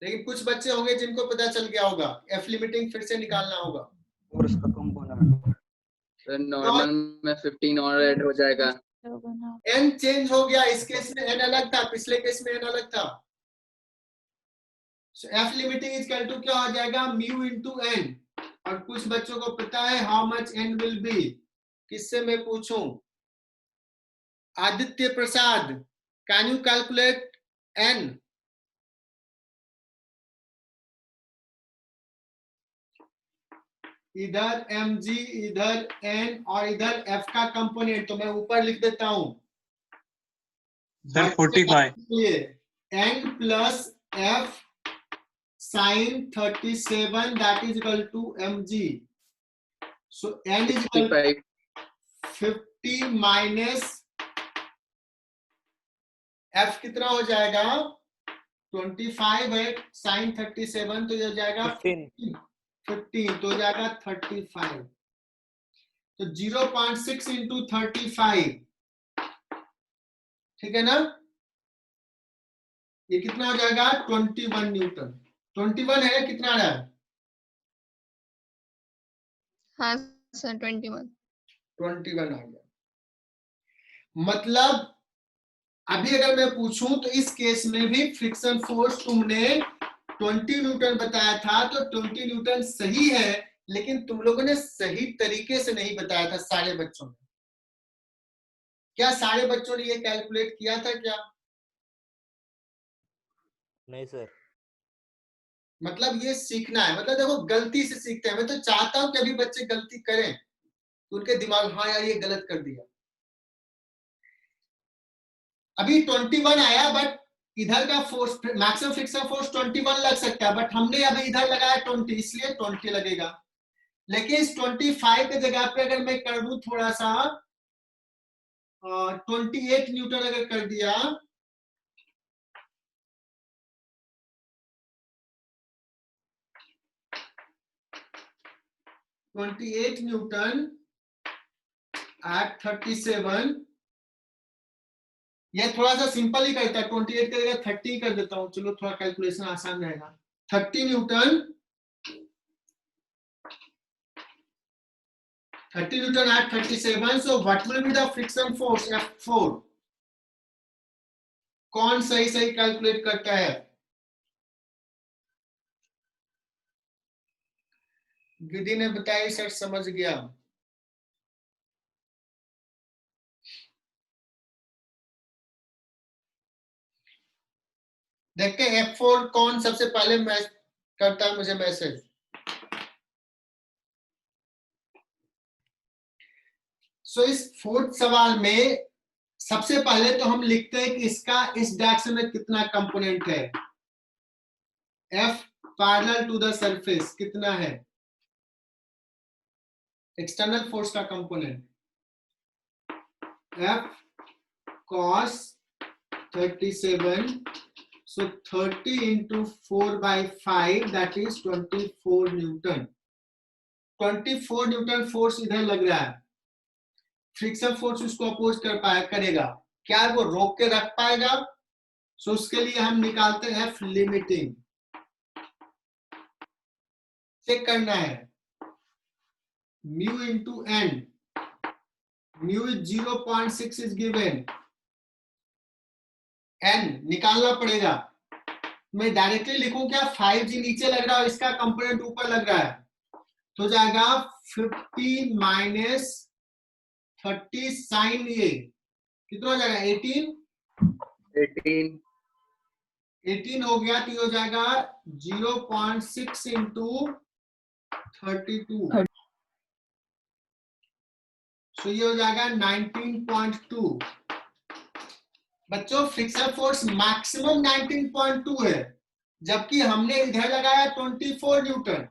लेकिन कुछ बच्चे होंगे जिनको पता चल गया होगा एफ लिमिटिंग फिर से निकालना होगा। फोर्स का कंपोनेंट नॉर्मल में 15 और ऐड हो जाएगा। तो बनाओ। एन चेंज हो गया, इस केस में एन अलग था, पिछले केस में एन अलग था। F limiting is equal to क्या हो जाएगा? Mu into N. और कुछ बच्चों को पता है how much N will be. किससे मैं पूछूं? Aditya Prasad, can you calculate N? इधर mg, इधर n और इधर f का कंपोनेंट, तो मैं ऊपर लिख देता हूं sir 45 n plus f sin 37 that is equal to mg. So n is equal to 65 50 minus f कितना हो जाएगा 25 है sin 37, तो ये हो जाएगा 15 तो हो जाएगा 35, तो 0.6 इंटू 35, ठीक है ना, ये कितना हो जाएगा 21 न्यूटन। 21 है, कितना आ रहा है हाँ सर 21। 21 आ गया। मतलब अभी अगर मैं पूछूं तो इस केस में भी फ्रिक्शन फोर्स तुमने 20 न्यूटन बताया था, तो 20 न्यूटन सही है, लेकिन तुम लोगों ने सही तरीके से नहीं बताया था सारे बच्चों ने। क्या सारे बच्चों ने ये कैलकुलेट किया था क्या? नहीं सर। मतलब ये सीखना है, मतलब देखो गलती से सीखते हैं। मैं तो चाहता हूं कि अभी बच्चे गलती करें तो उनके दिमाग, हाँ यार ये गलत कर दिया। अभी 21 आया, बट इधर का फोर्स मैक्सिमम फ्रिक्शन फोर्स 21 लग सकता है, बट हमने अभी इधर लगाया 20, इसलिए 20 लगेगा। लेकिन इस 25 के जगह पे अगर मैं कर दूं थोड़ा सा 28 न्यूटन अगर कर दिया, न्यूटन एट 37, ये थोड़ा सा सिंपल ही करता है, 28 की जगह 30 कर देता हूं, चलो थोड़ा कैलकुलेशन आसान रहेगा। 30 Newton at 37, so what will be the friction force F4? कौन सही सही कैलकुलेट करता है? विधि ने बताया सर, समझ गया। देखते हैं F4 कौन सबसे पहले करता है मुझे मैसेज। सो इस फोर्थ सवाल में सबसे पहले तो हम लिखते हैं कि इसका इस डायरेक्शन में कितना कंपोनेंट है। F parallel to the surface कितना है, एक्सटर्नल फोर्स का component F cos 37, so 30 into 4/5 that is 24 Newton. 24 Newton force इधर लग रहा है, फ्रिक्शन फोर्स उसको अपोज करेगा, क्या वो रोक के रख पाएगा? सो उसके लिए हम निकालते हैं F लिमिटिंग, चेक करना है mu into N, mu is 0.6 is given, N निकालना पड़ेगा। मैं डायरेक्टली लिखूं क्या, 5G नीचे लग रहा है, इसका कंपोनेंट ऊपर लग रहा है, तो जाएगा 50 माइनस 30 साइन, ये कितना हो जाएगा 18 हो गया, तो ये हो जाएगा 0.6 इंटू 32, सो ये हो जाएगा 19.2। बच्चों फ्रिक्शन फोर्स मैक्सिमम 19.2 है, जबकि हमने इधर लगाया 24 न्यूटन,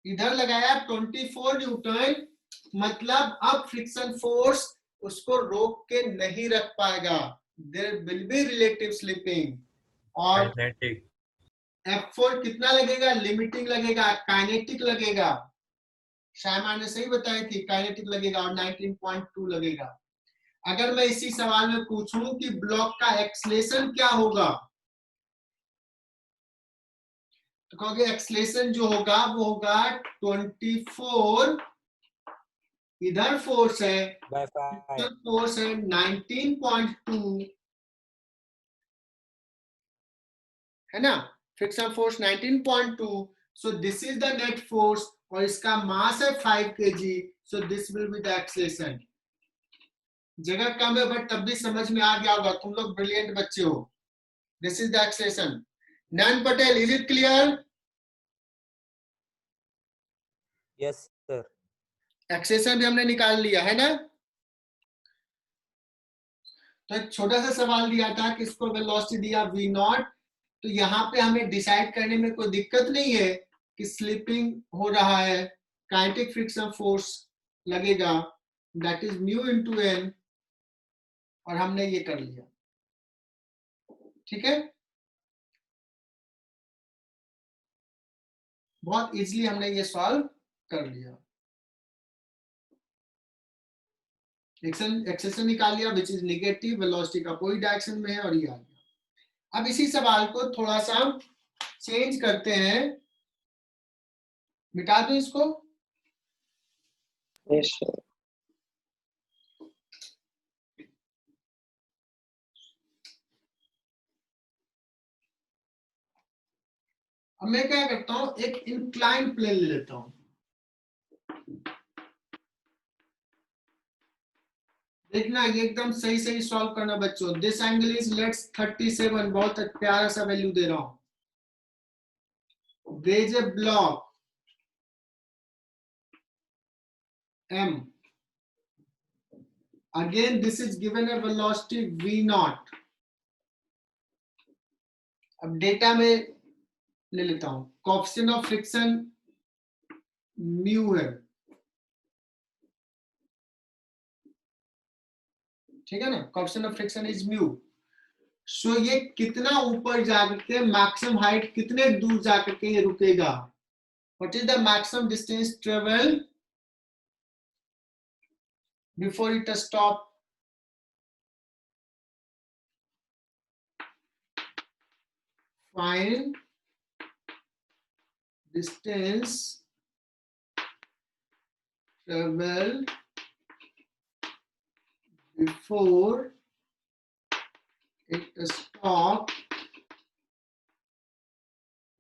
इधर लगाया 24 न्यूटन, मतलब अब फ्रिक्शन फोर्स उसको रोक के नहीं रख पाएगा, there will be relative slipping. और F4 कितना लगेगा, लिमिटिंग लगेगा, काइनेटिक लगेगा, शायमा ने सही बताई थी, काइनेटिक लगेगा और 19.2 लगेगा। अगर मैं इसी सवाल में पूछूं कि ब्लॉक का एक्सलेशन क्या होगा, तो कहोगे एक्सलेशन जो होगा वो होगा 24, इधर फोर्स है, फोर्स है 19.2, है ना, friction force 19.2, so this is the net force, और इसका मास है 5 kg, so this will be the acceleration. जगह कम है बट तब भी समझ में आ गया होगा, तुम लोग ब्रिलियंट बच्चे हो। This is the acceleration. Nain Patel, is it clear? Yes, sir. Acceleration भी हमने निकाल लिया है ना। तो एक छोटा सा सवाल दिया था कि इसको वेलोसिटी दिया v नॉट, तो यहाँ पे हमें डिसाइड करने में कोई दिक्कत नहीं है कि स्लिपिंग हो रहा है, काइनेटिक फ्रिक्शन फोर्स लगेगा, that is mu into n, और हमने ये कर लिया। ठीक है, बहुत इजीली हमने ये सॉल्व कर लिया। एक्सेलेरेशन निकाल लिया विच इज नेगेटिव, वेलोसिटी का कोई डायरेक्शन में है, और ये आ गया। अब इसी सवाल को थोड़ा सा चेंज करते हैं, मिटा दो इसको। Yes, sir. अब मैं क्या करता हूं, एक इंक्लाइन प्लेन ले लेता हूं। देखना ये एकदम सही सही सॉल्व करना बच्चों। दिस एंगल इज लेट्स 37, बहुत प्यारा सा वैल्यू दे रहा हूं। there is a block m, again this is given a velocity v naught। अब डेटा में ले लेता हूं, कोएफिशिएंट ऑफ फ्रिक्शन म्यू है, ठीक है ना, coefficient of friction is mu. So ये कितना ऊपर जाकर के, मैक्सिमम हाइट कितने दूर जाकर के ये रुकेगा, what is the maximum distance travel before it stop. Find distance travel before it stop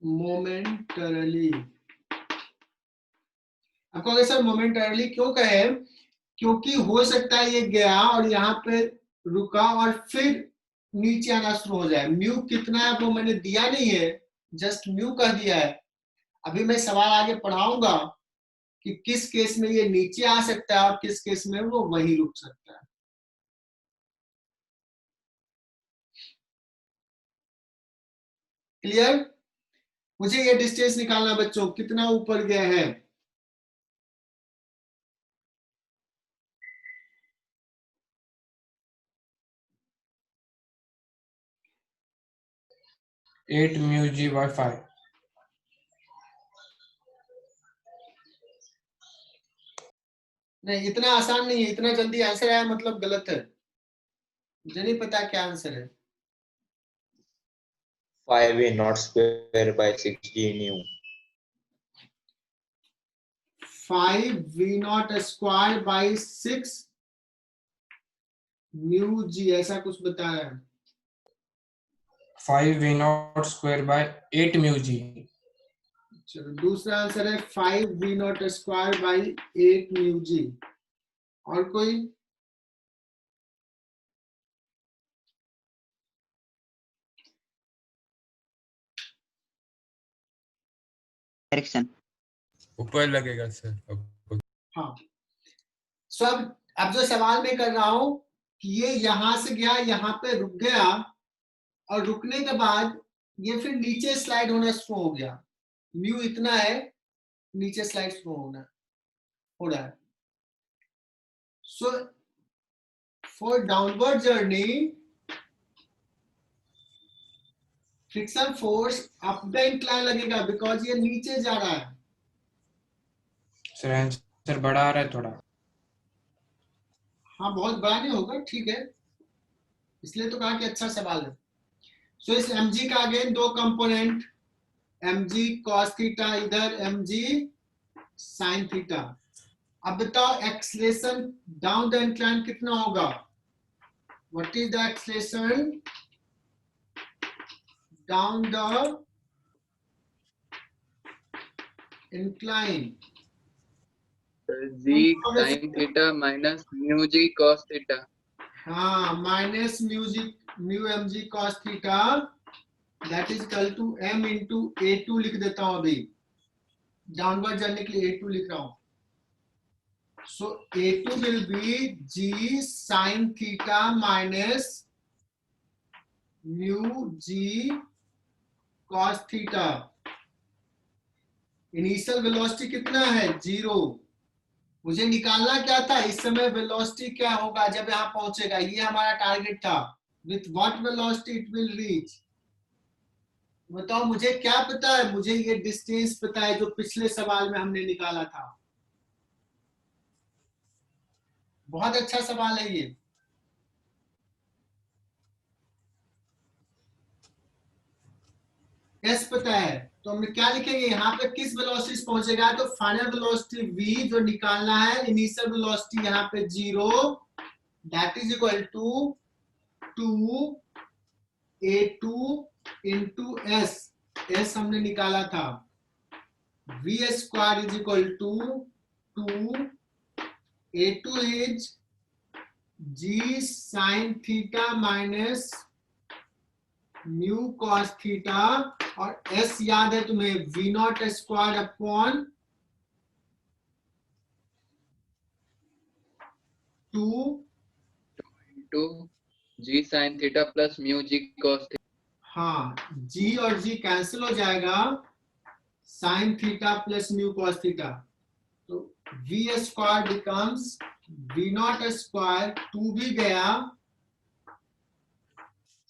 momentarily। आपको अगर सर मोमेंटरली क्यों कहे, क्योंकि हो सकता है ये गया और यहाँ पे रुका और फिर नीचे आना शुरू हो जाए। म्यू कितना है वो मैंने दिया नहीं है, जस्ट म्यू कह दिया है। अभी मैं सवाल आगे पढ़ाऊंगा कि किस केस में ये नीचे आ सकता है और किस केस में वो वहीं रुक सकता है। क्लियर? मुझे ये डिस्टेंस निकालना बच्चों, कितना ऊपर गया है। Eight mu G bye 5। नहीं, इतना आसान नहीं है, इतना जल्दी आंसर आया मतलब गलत है। मुझे नहीं पता क्या आंसर है। 5v naught square by 6g nu। 5v naught square by 6 mu G, ऐसा कुछ बता रहा है। 5v naught square by 8 mu G. चलो दूसरा आंसर है 5v naught square by 8 mu G. और कोई? डायरेक्शन ऊपर लगेगा सर। हाँ, सो अब जो सवाल मैं कर रहा हूं कि ये यहां से गया, यहाँ पे रुक गया और रुकने के बाद ये फिर नीचे स्लाइड होना शुरू हो गया। म्यू इतना है, नीचे स्लाइड शुरू हो रहा है। So for downward journey friction force up the incline लगेगा बिकॉज ये नीचे जा रहा है। सर आंसर बड़ा आ रहा है थोड़ा। हाँ, बहुत बड़ा नहीं होगा, ठीक है, इसलिए तो कहा कि अच्छा सवाल है। सो इस mg का अगेन दो कंपोनेंट, mg cos थीटा इधर, mg sin थीटा। अब बताओ एक्सलेशन डाउन द इंक्लाइन कितना होगा, what is the acceleration down the incline? G sin theta minus mu G cos theta. हाँ, minus mu mg cos theta that is equal to m into a2 लिख देता हूं अभी। Downward journey के लिए A2 लिख रहा हूं. So A2 will be G sin theta minus mu G cos theta. Initial velocity कितना है 0. मुझे निकालना क्या था इस समय वेलोसिटी क्या होगा जब यहां पहुंचेगा, ये हमारा टारगेट था. With what velocity it will reach. बताओ मुझे क्या पता है, मुझे ये डिस्टेंस पता है जो पिछले सवाल में हमने निकाला था. बहुत अच्छा सवाल है ये. एस पता है तो हम क्या लिखेंगे यहाँ पे किस वेलोसिटी से पहुंचेगा, तो फाइनल वेलोसिटी v जो निकालना है, इनिशियल वेलोसिटी यहाँ पे 0, that is equal to 2a2 into s. s हमने निकाला था. v square is equal to 2a2 is g sin theta minus mu cos theta, और s याद है तुम्हें v not square upon 2 into g sin theta plus mu g cos theta. हाँ g और g cancel हो जाएगा, sin theta plus mu cos theta. तो v square becomes v not square 2 भी गया,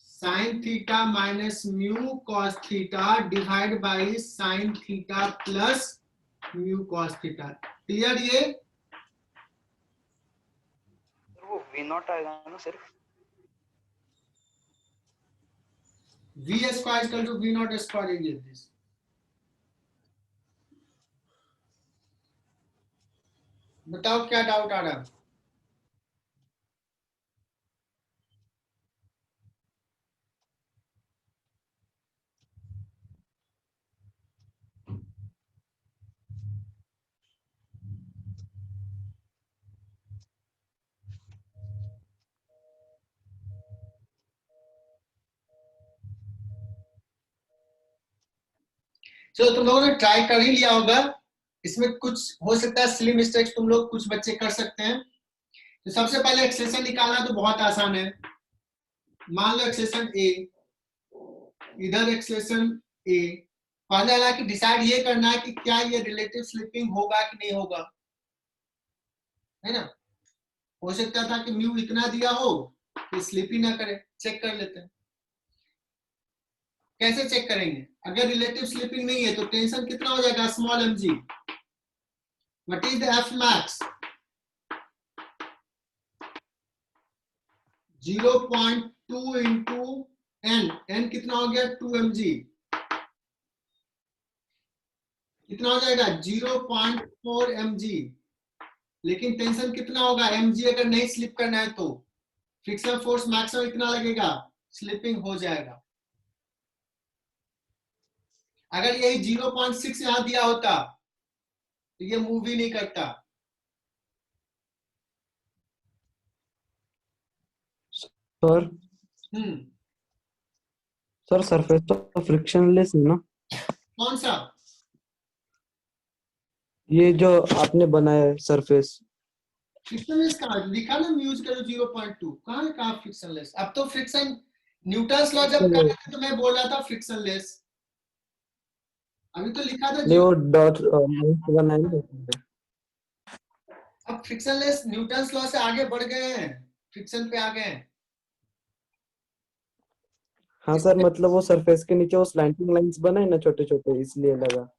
sin theta minus mu cos theta divide by sin theta plus mu cos theta. Clear ये? वो v not आएगा ना सिर्फ. v square equal to v not square is this. बताओ क्या doubt आ रहा है. चलो तुम लोगों ने ट्राई कर ही लिया होगा. इसमें कुछ हो सकता है सिली मिस्टेक्स तुम लोग कुछ बच्चे कर सकते हैं. तो सबसे पहले एक्सप्रेशन निकालना तो बहुत आसान है. मान लो एक्सप्रेशन ए, इधर एक्सप्रेशन ए. पहले हालांकि डिसाइड ये करना है कि क्या ये रिलेटिव स्लिपिंग होगा कि नहीं होगा, है ना. हो सकता था कि म्यू इतना दिया हो कि स्लिप ही ना करे. चेक कर लेते हैं. कैसे चेक करेंगे? अगर रिलेटिव स्लिपिंग नहीं है तो टेंशन कितना हो जाएगा, small M G. What is the F max? 0.2 into N. N कितना हो गया 2 mg. कितना हो जाएगा 0.4 mg. लेकिन टेंशन कितना होगा mg. अगर नहीं स्लिप करना है तो फ्रिक्शन फोर्स मैक्सिमम इतना लगेगा, स्लिपिंग हो जाएगा. अगर यही 0.6 यहां दिया होता तो ये मूव ही नहीं करता. सर सर सरफेस तो फ्रिक्शनलेस है ना? कौन सा? ये जो आपने बनाया है सरफेस. फ्रिक्शनलेस कहाँ लिखा ना, म्यूज करो 0.2. कहाँ है, कहाँ फ्रिक्शनलेस? अब तो फ्रिक्शन न्यूटन्स लॉ जब कर रहे थे तो मैं बोल रहा था फ्रिक्शनलेस. अभी तो लिखा था नहीं, वो डॉट बनाया. अब फ्रिक्शनलेस न्यूटन्स लॉ से आगे बढ़ गए हैं, फ्रिक्शन पे आ गए हैं. हाँ सर, मतलब वो सरफेस के नीचे वो स्लैंटिंग लाइंस बनाए ना छोटे छोटे, इसलिए लगा.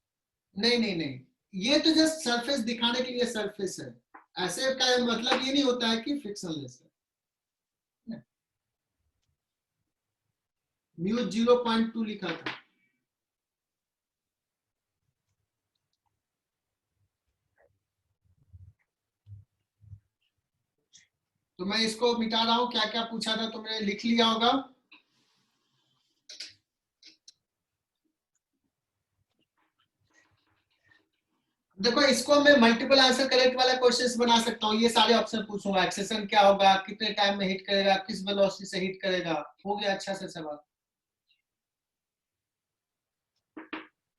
नहीं नहीं नहीं, ये तो जस्ट सरफेस दिखाने के लिए सरफेस है. ऐसे का मतलब ये नहीं होता है कि फ्रिक्शनलेस है. म्यू 0.2 लिखा था. तो मैं इसको मिटा रहा हूं. क्या क्या पूछा था तुमने लिख लिया होगा. देखो इसको मैं मल्टीपल आंसर करेक्ट वाला क्वेश्चंस बना सकता हूँ. ये सारे ऑप्शन पूछूंगा. एक्सेशन क्या होगा, कितने टाइम में हिट करेगा, किस वेलोसिटी से हिट करेगा. हो गया अच्छा से सवाल.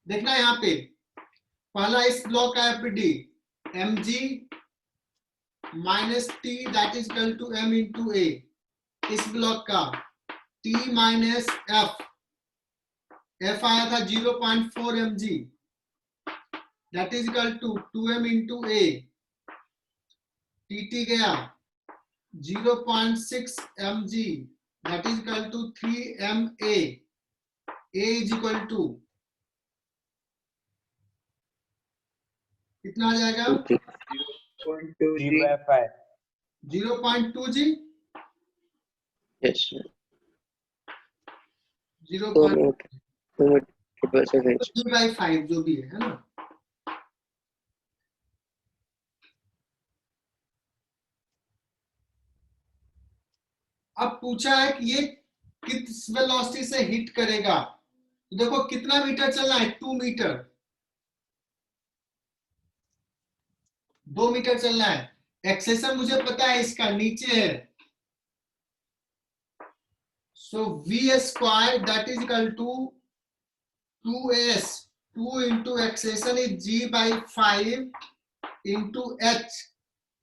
देखना यहाँ पे पहला इस ब्लॉक का FD mg minus T that is equal to m into A, इस ब्लॉक का t माइनस f आया था 0.4 mg that is equal to 2m into A, tt गया 0.6 mg that is equal to 3ma, a is equal to कितना आ जाएगा 0.2 g Yes. 0.3/5 जो भी है ना। अब पूछा है कि ये किस वेलोसिटी से हिट करेगा, तो देखो कितना मीटर चलना है, 2 मीटर, 2 मीटर चलना है। एक्सेलेरेशन मुझे पता है इसका नीचे है, so v square that is equal to 2s, 2 into acceleration is g by 5 into h,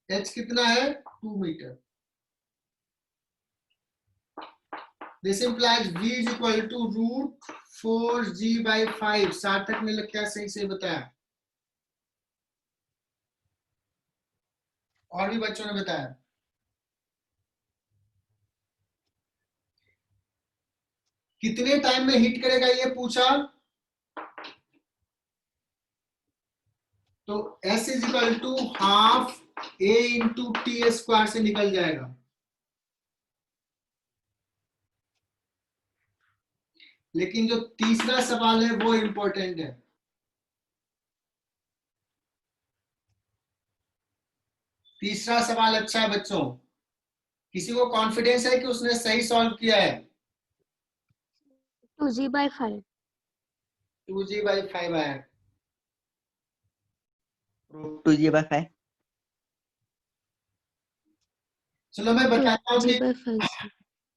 h कितना है 2 metre. this implies v is equal to root 4g by 5। सार्थक ने क्या सही से बताया, और भी बच्चों ने बताया। कितने टाइम में हिट करेगा ये पूछा, तो s is equal to half a into T square से निकल जाएगा। लेकिन जो तीसरा सवाल है वो इंपॉर्टेंट है। तीसरा सवाल अच्छा है बच्चों, किसी को कॉन्फिडेंस है कि उसने सही सॉल्व किया है? 2g by 5 आया। 2g by 5। चलो मैं बताता हूँ कि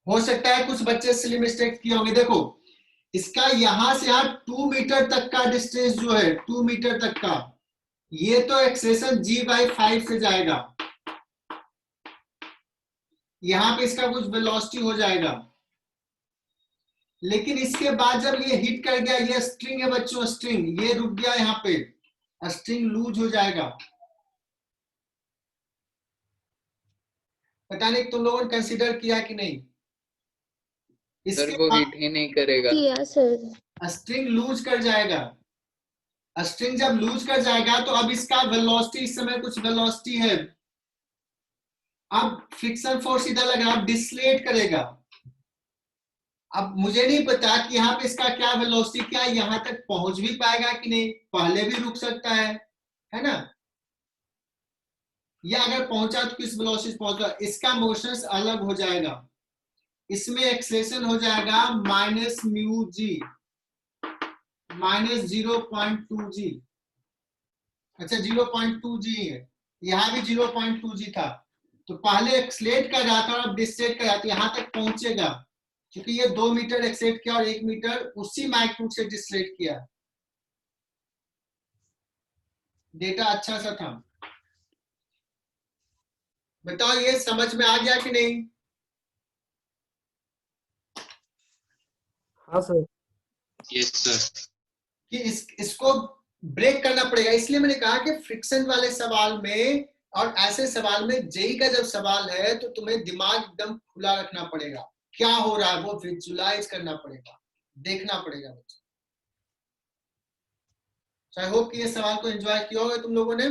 हो सकता है कुछ बच्चे सिली मिस्टेक किए होंगे। देखो इसका यहां से यहाँ 2 मीटर तक का डिस्टेंस जो है, 2 मीटर तक का, ये तो एक्सेलेरेशन g/5 से जाएगा, यहां पे इसका कुछ वेलोसिटी हो जाएगा। लेकिन इसके बाद जब ये हिट कर गया, ये स्ट्रिंग है बच्चों, स्ट्रिंग ये रुक गया, यहाँ पे स्ट्रिंग लूज हो जाएगा। पता नहीं तुम लोगों ने कंसीडर किया कि नहीं? सर वो हिट ही नहीं करेगा। किया सर। स्ट्रिंग लूज कर जाएगा। स्ट्रिंग जब लूज कर जाएगा तो अब इसका वेलोसिटी, इस समय कुछ वेलोसिटी है, अब फ्रिक्शन फोर्स इधर लग रहा है, अब डिसलेट करेगा। अब मुझे नहीं पता कि यहाँ पे इसका क्या वेलोसिटी, क्या यहाँ तक पहुंच भी पाएगा कि नहीं, पहले भी रुक सकता है ना, या अगर पहुंचा तो किस वेलोसिटी पहुंचा, इसका मोशन अलग हो जाएगा। इसमें एक्सेलेरेशन हो जाएगा माइनस म्यू जी, माइनस 0.2 जी। अच्छा 0.2 जी है, यहाँ भी 0.2 जी था, तो पहले एक्सलेट कर रहा था और अब डिसलेट कर रहा था, यहाँ तक पहुंचेगा क्योंकि ये 2 मीटर एक्सलेट किया और 1 मीटर उसी मैग्नीट्यूड से डिसलेट किया। डेटा अच्छा सा था। बताओ ये समझ में आ गया कि नहीं? हाँ सर। Yes sir. कि इसको ब्रेक करना पड़ेगा, इसलिए मैंने कहा कि फ्रिक्शन वाले सवाल में और ऐसे सवाल में, जेई का जब सवाल है तो तुम्हें दिमाग एकदम खुला रखना पड़ेगा, क्या हो रहा है वो विजुअलाइज करना पड़ेगा, देखना पड़ेगा बच्चों। आई होप कि ये सवाल को एंजॉय किया होगा तुम लोगों ने।